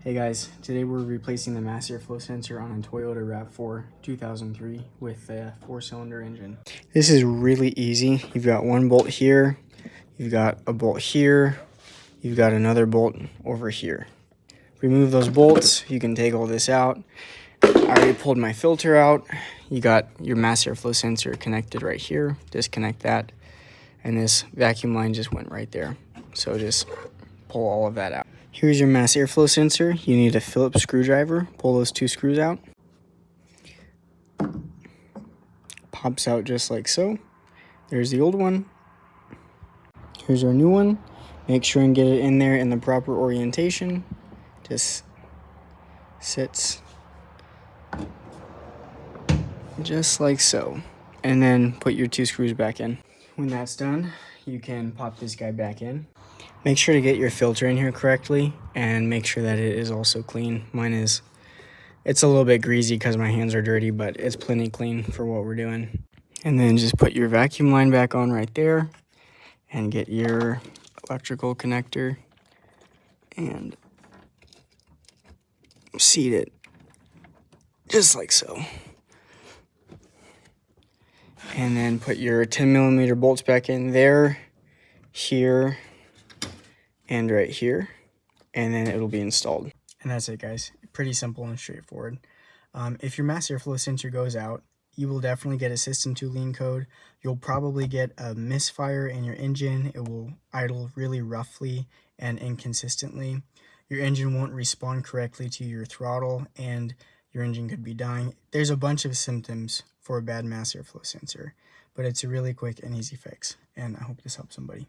Hey guys, today we're replacing the mass airflow sensor on a Toyota RAV4 2003 with a 4-cylinder engine. This is really easy. You've got one bolt here, you've got a bolt here, you've got another bolt over here. Remove those bolts, you can take all this out. I already pulled my filter out. You got your mass airflow sensor connected right here. Disconnect that, and this vacuum line just went right there. So just pull all of that out. Here's your mass airflow sensor. You need a Phillips screwdriver. Pull those 2 screws out. Pops out just like so. There's the old one. Here's our new one. Make sure and get it in there in the proper orientation. Just sits just like so. And then put your 2 screws back in. When that's done, you can pop this guy back in. Make sure to get your filter in here correctly and make sure that it is also clean. Mine is, it's a little bit greasy because my hands are dirty, but it's plenty clean for what we're doing. And then just put your vacuum line back on right there and get your electrical connector and seat it just like so. And then put your 10mm bolts back in there, here, and right here, and then it'll be installed. And that's it, guys. Pretty simple and straightforward. If your mass airflow sensor goes out, you will definitely get a system tooling code. You'll probably get a misfire in your engine. It will idle really roughly and inconsistently. Your engine won't respond correctly to your throttle, and your engine could be dying. There's a bunch of symptoms for a bad mass airflow sensor, but it's a really quick and easy fix, and I hope this helps somebody.